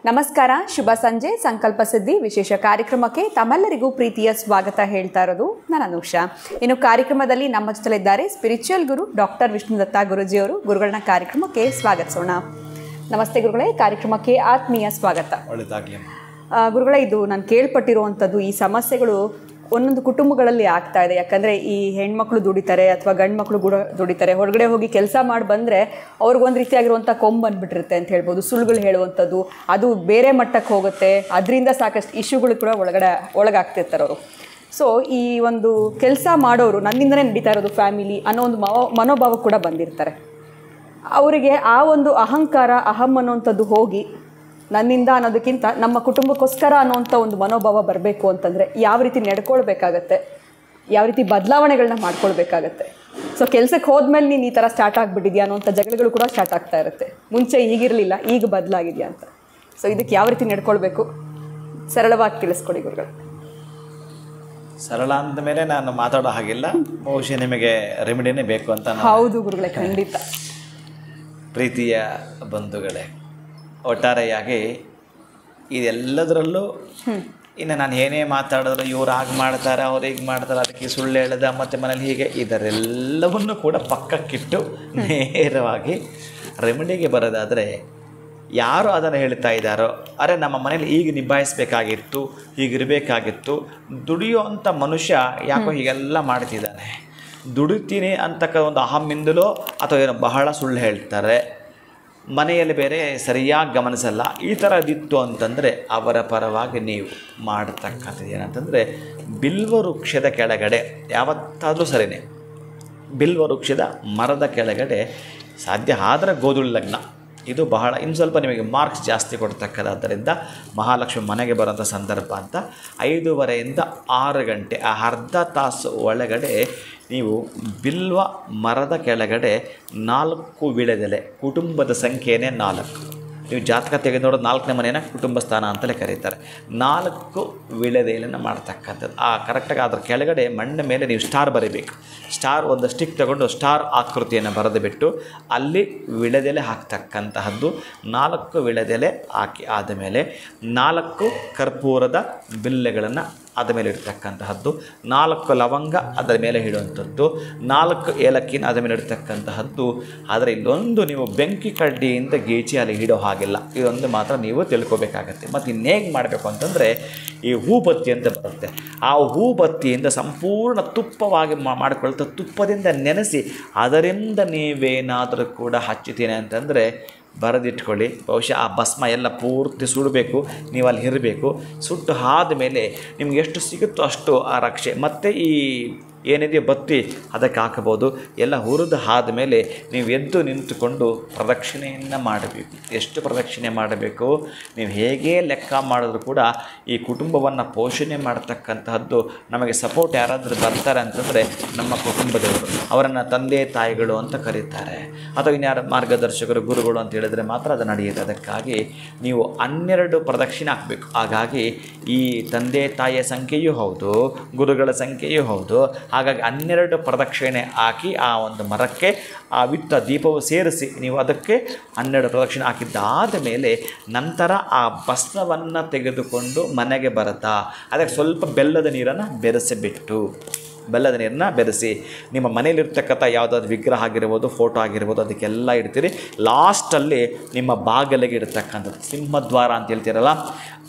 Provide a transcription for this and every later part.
ನಮಸ್ಕಾರ, ಶುಭ ಸಂಜೆ. ಸಂಕಲ್ಪ ಸಿದ್ಧಿ ವಿಶೇಷ ಕಾರ್ಯಕ್ರಮಕ್ಕೆ ತಮ್ಮೆಲ್ಲರಿಗೂ ಪ್ರೀತಿಯ ಸ್ವಾಗತ ಹೇಳ್ತಾ ಇರೋದು ನಾನು ಅನುಷಾ. ಇನ್ನು ಕಾರ್ಯಕ್ರಮದಲ್ಲಿ ನಮ್ಮ ಜೊತೆಲಿದ್ದಾರೆ ಸ್ಪಿರಿಚುವಲ್ ಗುರು ಡಾಕ್ಟರ್ ವಿಷ್ಣುದತ್ತ ಗುರುಜಿಯವರು. ಗುರುಗಳನ್ನ ಕಾರ್ಯಕ್ರಮಕ್ಕೆ ಸ್ವಾಗತಿಸೋಣ. ನಮಸ್ತೆ ಗುರುಗಳೇ, ಕಾರ್ಯಕ್ರಮಕ್ಕೆ ಆತ್ಮೀಯ ಸ್ವಾಗತ. ಗುರುಗಳೇ, ಇದು ನಾನು ಕೇಳ್ಪಟ್ಟಿರುವಂಥದ್ದು, ಈ ಸಮಸ್ಯೆಗಳು ಒಂದೊಂದು ಕುಟುಂಬಗಳಲ್ಲಿ ಆಗ್ತಾ ಇದೆ. ಯಾಕಂದರೆ ಈ ಹೆಣ್ಮಕ್ಳು ದುಡಿತಾರೆ ಅಥವಾ ಗಂಡು ಮಕ್ಕಳು ದುಡಿತಾರೆ, ಹೊರಗಡೆ ಹೋಗಿ ಕೆಲಸ ಮಾಡಿ ಬಂದರೆ ಅವ್ರಿಗೊಂದು ರೀತಿಯಾಗಿರುವಂಥ ಕೊಂಬು ಬಂದುಬಿಟ್ಟಿರುತ್ತೆ ಅಂತ ಹೇಳ್ಬೋದು. ಸುಳ್ಳುಗಳು ಹೇಳುವಂಥದ್ದು, ಅದು ಬೇರೆ ಮಟ್ಟಕ್ಕೆ ಹೋಗುತ್ತೆ. ಅದರಿಂದ ಸಾಕಷ್ಟು ಇಶ್ಯೂಗಳು ಕೂಡ ಒಳಗಾಗ್ತಿರ್ತಾರೆ ಅವರು. ಸೊ ಈ ಒಂದು ಕೆಲಸ ಮಾಡೋರು ನನ್ನಿಂದನೇ ನಡೀತಾ ಇರೋದು ಫ್ಯಾಮಿಲಿ ಅನ್ನೋ ಒಂದು ಮನೋಭಾವ ಕೂಡ ಬಂದಿರ್ತಾರೆ. ಅವರಿಗೆ ಆ ಒಂದು ಅಹಂಕಾರ, ಅಹಂ ಅನ್ನೋವಂಥದ್ದು ಹೋಗಿ ನನ್ನಿಂದ ಅನ್ನೋದಕ್ಕಿಂತ ನಮ್ಮ ಕುಟುಂಬಕ್ಕೋಸ್ಕರ ಅನ್ನೋವಂಥ ಒಂದು ಮನೋಭಾವ ಬರಬೇಕು ಅಂತಂದರೆ ಯಾವ ರೀತಿ ನಡ್ಕೊಳ್ಬೇಕಾಗತ್ತೆ, ಯಾವ ರೀತಿ ಬದಲಾವಣೆಗಳನ್ನ ಮಾಡ್ಕೊಳ್ಬೇಕಾಗತ್ತೆ. ಸೊ ಕೆಲಸಕ್ಕೆ ಹೋದ್ಮೇಲೆ ನೀನು ಈ ಥರ ಸ್ಟಾರ್ಟ್ ಆಗಿಬಿಟ್ಟಿದ್ಯಾ ಅನ್ನೋಂಥ ಜಗಳಗಳು ಕೂಡ ಸ್ಟಾರ್ಟ್ ಆಗ್ತಾ ಇರುತ್ತೆ. ಮುಂಚೆ ಹೀಗಿರಲಿಲ್ಲ, ಈಗ ಬದಲಾಗಿದೆಯಾ ಅಂತ. ಸೊ ಇದಕ್ಕೆ ಯಾವ ರೀತಿ ನಡ್ಕೊಳ್ಬೇಕು, ಸರಳವಾಗಿ ತಿಳಿಸ್ಕೊಡಿ ಗುರುಗಳು. ಸರಳ ಅಂದ ಮೇಲೆ ನಾನು ಮಾತಾಡೋ ಹಾಗಿಲ್ಲ, ಬಹುಶಃ ನಿಮಗೆ ರೆಮಿಡಿನೇ ಬೇಕು ಅಂತ. ಹೌದು ಗುರುಗಳೇ, ಖಂಡಿತ. ಪ್ರೀತಿಯ ಬಂಧುಗಳೇ, ಒಟ್ಟಾರೆಯಾಗಿ ಇದೆಲ್ಲದರಲ್ಲೂ ಇನ್ನು ನಾನು ಏನೇ ಮಾತಾಡಿದ್ರು ಇವ್ರು ಹಾಗೆ ಮಾಡ್ತಾರೆ, ಅವ್ರು ಹೀಗೆ ಮಾಡ್ತಾರೆ, ಅದಕ್ಕೆ ಸುಳ್ಳು ಹೇಳದ ಮತ್ತು ಮನೇಲಿ ಹೀಗೆ, ಇದರೆಲ್ಲವನ್ನು ಕೂಡ ಪಕ್ಕಕ್ಕಿಟ್ಟು ನೇರವಾಗಿ ರೆಮಿಡಿಗೆ ಬರೋದಾದರೆ, ಯಾರು ಅದನ್ನು ಹೇಳ್ತಾ ಇದ್ದಾರೋ, ಅರೆ ನಮ್ಮ ಮನೇಲಿ ಈಗ ನಿಭಾಯಿಸಬೇಕಾಗಿತ್ತು, ಹೀಗಿರಬೇಕಾಗಿತ್ತು, ದುಡಿಯೋ ಅಂಥ ಮನುಷ್ಯ ಯಾಕೋ ಹೀಗೆಲ್ಲ ಮಾಡ್ತಿದ್ದಾನೆ, ದುಡಿತೀನಿ ಅಂತಕ್ಕ ಒಂದು ಅಹಮ್ಮಿಂದಲೋ ಅಥವಾ ಏನೋ ಬಹಳ ಸುಳ್ಳು ಹೇಳ್ತಾರೆ, ಮನೆಯಲ್ಲಿ ಬೇರೆ ಸರಿಯಾಗಿ ಗಮನಿಸಲ್ಲ, ಈ ಥರದಿತ್ತು ಅಂತಂದರೆ ಅವರ ಪರವಾಗಿ ನೀವು ಮಾಡತಕ್ಕಂಥದ್ದು ಏನಂತಂದರೆ, ಬಿಲ್ವ ವೃಕ್ಷದ ಕೆಳಗಡೆ ಯಾವತ್ತಾದರೂ ಸರಿಯೇ, ಬಿಲ್ವ ವೃಕ್ಷದ ಮರದ ಕೆಳಗಡೆ ಸಾಧ್ಯ ಆದರೆ ಗೋಧುಳಿ ಲಗ್ನ, ಇದು ಬಹಳ ಇನ್ನು ಸ್ವಲ್ಪ ನಿಮಗೆ ಮಾರ್ಕ್ಸ್ ಜಾಸ್ತಿ ಕೊಡ್ತಕ್ಕದಾದ್ದರಿಂದ ಮಹಾಲಕ್ಷ್ಮಿ ಮನೆಗೆ ಬರೋಂಥ ಸಂದರ್ಭ ಅಂತ 5:30ಯಿಂದ 6 ಗಂಟೆ ಆ ಅರ್ಧ ತಾಸು ಒಳಗಡೆ ನೀವು ಬಿಲ್ವ ಮರದ ಕೆಳಗಡೆ 4 ವೀಳ್ಯದೆಲೆ, ಕುಟುಂಬದ ಸಂಖ್ಯೆನೇ 4. ನೀವು ಜಾತಕ ತೆಗೆದು ನೋಡೋದು 4ನೇ ಮನೆಯನ್ನು ಕುಟುಂಬ ಸ್ಥಾನ ಅಂತಲೇ ಕರೀತಾರೆ. 4 ವೀಳ್ಯದೆಲೆಯನ್ನು ಮಾಡ್ತಕ್ಕಂಥದ್ದು. ಆ ಕರೆಕ್ಟಾಗಿ ಅದರ ಕೆಳಗಡೆ ಮಣ್ಣ ಮೇಲೆ ನೀವು ಸ್ಟಾರ್ ಬರೀಬೇಕು. ಸ್ಟಾರ್ ಒಂದು ಸ್ಟಿಕ್ ತಗೊಂಡು ಸ್ಟಾರ್ ಆಕೃತಿಯನ್ನು ಬರೆದು ಬಿಟ್ಟು ಅಲ್ಲಿ ವೀಳ್ಯದೆಲೆ ಹಾಕ್ತಕ್ಕಂತಹದ್ದು. 4 ವೀಳ್ಯದೆಲೆ ಹಾಕಿ ಆದಮೇಲೆ 4 ಕರ್ಪೂರದ ಬಿಲ್ಲೆಗಳನ್ನು ಅದ ಮೇಲೆ ಇಡ್ತಕ್ಕಂತಹದ್ದು, 4 ಲವಂಗ ಅದರ ಮೇಲೆ ಇಡುವಂಥದ್ದು, 4 ಏಲಕ್ಕಿನ ಅದ ಮೇಲೆ ಇಡ್ತಕ್ಕಂತಹದ್ದು. ಆದರೆ ಇಲ್ಲೊಂದು ನೀವು ಬೆಂಕಿ ಕಡ್ಡಿಯಿಂದ ಗೀಚಿ ಅಲ್ಲಿ ಇಡೋ ಹಾಗಿಲ್ಲ, ಇದೊಂದು ಮಾತ್ರ ನೀವು ತಿಳ್ಕೊಬೇಕಾಗತ್ತೆ. ಮತ್ತು ಇನ್ನೇಗೆ ಮಾಡಬೇಕು ಅಂತಂದರೆ, ಈ ಹೂಬತ್ತಿ ಅಂತ ಬರುತ್ತೆ, ಆ ಹೂಬತ್ತಿಯಿಂದ ಸಂಪೂರ್ಣ ತುಪ್ಪವಾಗಿ ಮಾಡಿಕೊಳ್ತಾ ತುಪ್ಪದಿಂದ ನೆನೆಸಿ ಅದರಿಂದ ನೀವೇನಾದರೂ ಕೂಡ ಹಚ್ಚುತ್ತೀನಿ ಅಂತಂದರೆ ಬರೆದಿಟ್ಕೊಳ್ಳಿ. ಬಹುಶಃ ಆ ಭಸ್ಮ ಎಲ್ಲ ಪೂರ್ತಿ ಸುಡಬೇಕು, ನೀವು ಅಲ್ಲಿ ಇರಬೇಕು. ಸುಟ್ಟು ಆದಮೇಲೆ ನಿಮ್ಗೆ ಎಷ್ಟು ಸಿಗುತ್ತೋ ಅಷ್ಟು ಆ ರಕ್ಷೆ ಮತ್ತು ಈ ಏನಿದೆಯೋ ಬತ್ತಿ ಅದಕ್ಕೆ ಹಾಕಬೋದು. ಎಲ್ಲ ಹುರಿದು ಆದಮೇಲೆ ನೀವು ಎದ್ದು ನಿಂತುಕೊಂಡು ಪ್ರದಕ್ಷಿಣೆಯನ್ನು ಮಾಡಬೇಕು. ಎಷ್ಟು ಪ್ರದಕ್ಷಿಣೆ ಮಾಡಬೇಕು, ನೀವು ಹೇಗೆ ಲೆಕ್ಕ ಮಾಡಿದ್ರು ಕೂಡ ಈ ಕುಟುಂಬವನ್ನು ಪೋಷಣೆ ಮಾಡ್ತಕ್ಕಂತಹದ್ದು. ನಮಗೆ ಸಪೋರ್ಟ್ ಯಾರಾದರೂ ಬರ್ತಾರೆ ಅಂತಂದರೆ ನಮ್ಮ ಕುಟುಂಬದವರು, ಅವರನ್ನು ತಂದೆ ತಾಯಿಗಳು ಅಂತ ಕರೀತಾರೆ, ಅಥವಾ ಇನ್ಯಾರು ಮಾರ್ಗದರ್ಶಕರು ಗುರುಗಳು ಅಂತ ಹೇಳಿದರೆ ಮಾತ್ರ ಅದು ನಡೆಯುತ್ತೆ. ಅದಕ್ಕಾಗಿ ನೀವು 12 ಪ್ರದಕ್ಷಿಣೆ ಹಾಕಬೇಕು. ಹಾಗಾಗಿ ಈ ತಂದೆ ತಾಯಿಯ ಸಂಖ್ಯೆಯೂ ಹೌದು, ಗುರುಗಳ ಸಂಖ್ಯೆಯೂ ಹೌದು. ಹಾಗಾಗಿ 12 ಪ್ರದಕ್ಷಿಣೆ ಹಾಕಿ ಆ ಒಂದು ಮರಕ್ಕೆ ಆ ವಿತ್ತ ದೀಪವು ಸೇರಿಸಿ ನೀವು ಅದಕ್ಕೆ 12 ಪ್ರದಕ್ಷಿಣೆ ಹಾಕಿದ್ದಾದ ಮೇಲೆ ನಂತರ ಆ ಭಸ್ಮವನ್ನು ತೆಗೆದುಕೊಂಡು ಮನೆಗೆ ಬರುತ್ತಾ ಅದಕ್ಕೆ ಸ್ವಲ್ಪ ಬೆಲ್ಲದ ನೀರನ್ನು ಬೆರೆಸಿಬಿಟ್ಟು, ಬೆಲ್ಲದ ನೀರನ್ನು ಬೆರೆಸಿ ನಿಮ್ಮ ಮನೇಲಿರ್ತಕ್ಕಂಥ ಯಾವುದಾದ್ರು ವಿಗ್ರಹ ಆಗಿರ್ಬೋದು, ಫೋಟೋ ಆಗಿರ್ಬೋದು, ಅದಕ್ಕೆಲ್ಲ ಇಡ್ತೀರಿ. ಲಾಸ್ಟಲ್ಲಿ ನಿಮ್ಮ ಬಾಗಿಲಿಗೆ ಇಡ್ತಕ್ಕಂಥದ್ದು, ಸಿಂಹದ್ವಾರ ಅಂತ ಹೇಳ್ತೀರಲ್ಲ,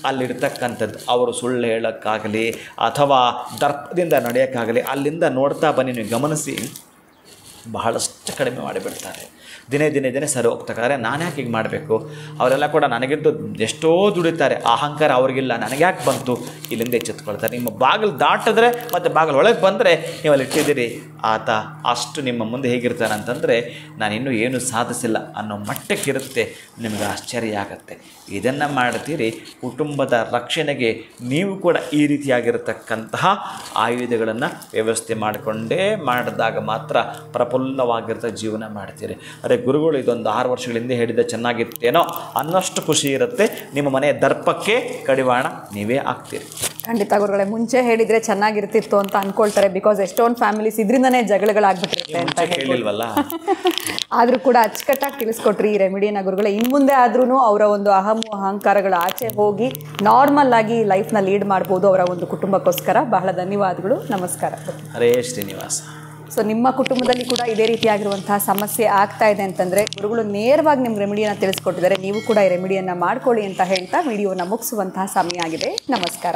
ಅಲ್ಲಿರ್ತಕ್ಕಂಥದ್ದು. ಅವರು ಸುಳ್ಳು ಹೇಳೋಕ್ಕಾಗಲಿ ಅಥವಾ ದರ್ಪದಿಂದ ನಡೆಯೋಕ್ಕಾಗಲಿ ಅಲ್ಲಿಂದ ನೋಡ್ತಾ ಬನ್ನಿ, ನೀವು ಗಮನಿಸಿ, ಬಹಳಷ್ಟು ಕಡಿಮೆ ಮಾಡಿಬಿಡ್ತಾರೆ. ದಿನೇ ದಿನೇ ದಿನೇ ಸರಿ ಹೋಗ್ತಾರೆ. ನಾನು ಯಾಕೆ ಹೀಗೆ ಮಾಡಬೇಕು, ಅವರೆಲ್ಲ ಕೂಡ ನನಗಿಂತ ಎಷ್ಟೋ ದುಡಿತಾರೆ, ಅಹಂಕಾರ ಅವ್ರಿಗಿಲ್ಲ, ನನಗೆ ಯಾಕೆ ಬಂತು, ಇಲ್ಲಿಂದ ಎಚ್ಚೆತ್ಕೊಳ್ತಾರೆ. ನಿಮ್ಮ ಬಾಗಿಲು ದಾಟಿದ್ರೆ ಮತ್ತು ಬಾಗಿಲು ಒಳಗೆ ಬಂದರೆ ನೀವು ಅಲ್ಲಿ ಇಟ್ಟಿದ್ದೀರಿ, ಆತ ಅಷ್ಟು ನಿಮ್ಮ ಮುಂದೆ ಹೇಗಿರ್ತಾನೆ ಅಂತಂದರೆ ನಾನಿನ್ನೂ ಏನು ಸಾಧಿಸಿಲ್ಲ ಅನ್ನೋ ಮಟ್ಟಕ್ಕಿರುತ್ತೆ. ನಿಮಗೆ ಆಶ್ಚರ್ಯ ಆಗುತ್ತೆ. ಇದನ್ನು ಮಾಡ್ತೀರಿ, ಕುಟುಂಬದ ರಕ್ಷಣೆಗೆ ನೀವು ಕೂಡ ಈ ರೀತಿಯಾಗಿರತಕ್ಕಂತಹ ಆಯುಧಗಳನ್ನು ವ್ಯವಸ್ಥೆ ಮಾಡಿಕೊಂಡೇ ಮಾಡಿದಾಗ ಮಾತ್ರ ಪ್ರಫುಲ್ಲವಾಗಿರ್ತ ಜೀವನ ಮಾಡ್ತೀರಿ. ಅದೇ ಗುರುಗಳು ಇದೊಂದು 6 ವರ್ಷಗಳ ಹಿಂದೆ ಹೇಳಿದ ಚೆನ್ನಾಗಿತ್ತೇನೋ ಅನ್ನೋಷ್ಟು ಖುಷಿ ಇರುತ್ತೆ. ನಿಮ್ಮ ಮನೆಯ ದರ್ಪಕ್ಕೆ ಕಡಿವಾಣ ನೀವೇ ಆಗ್ತೀರಿ. ಖಂಡಿತ ಗುರುಗಳೇ, ಮುಂಚೆ ಹೇಳಿದ್ರೆ ಚೆನ್ನಾಗಿರ್ತಿತ್ತು ಅಂತ ಅನ್ಕೊಳ್ತಾರೆ. ಬಿಕಾಸ್ ಎಷ್ಟೊಂದು ಫ್ಯಾಮಿಲೀಸ್ ಇದರಿಂದನೇ ಜಗಳಗಳಾಗ್ಬಿಟ್ಟಿರುತ್ತೆ ಅಂತ ಕೇಳಿಲ್ವಲ್ಲ. ಆದರೂ ಕೂಡ ಅಚ್ಚುಕಟ್ಟಾಗಿ ತಿಳಿಸ್ಕೊಟ್ರಿ ಈ ರೆಮಿಡಿನ ಗುರುಗಳೇ. ಇನ್ನು ಮುಂದೆ ಆದ್ರೂ ಅವರ ಒಂದು ಅಹಂಕಾರಗಳ ಆಚೆ ಹೋಗಿ ನಾರ್ಮಲ್ ಆಗಿ ಲೈಫ್ನ ಲೀಡ್ ಮಾಡ್ಬೋದು ಅವರ ಒಂದು ಕುಟುಂಬಕ್ಕೋಸ್ಕರ. ಬಹಳ ಧನ್ಯವಾದಗಳು, ನಮಸ್ಕಾರ. ಹರೇ ಶ್ರೀನಿವಾಸ. ಸೊ ನಿಮ್ಮ ಕುಟುಂಬದಲ್ಲಿ ಕೂಡ ಇದೇ ರೀತಿಯಾಗಿರುವಂತಹ ಸಮಸ್ಯೆ ಆಗ್ತಾ ಇದೆ ಅಂತಂದರೆ ಗುರುಗಳು ನೇರವಾಗಿ ನಿಮ್ಮ ರೆಮಿಡಿಯನ್ನು ತಿಳಿಸ್ಕೊಟ್ಟಿದ್ದಾರೆ. ನೀವು ಕೂಡ ಈ ರೆಮಿಡಿಯನ್ನು ಮಾಡ್ಕೊಳ್ಳಿ ಅಂತ ಹೇಳ್ತಾ ವಿಡಿಯೋನ ಮುಗಿಸುವಂತಹ ಸಮಯ ಆಗಿದೆ. ನಮಸ್ಕಾರ.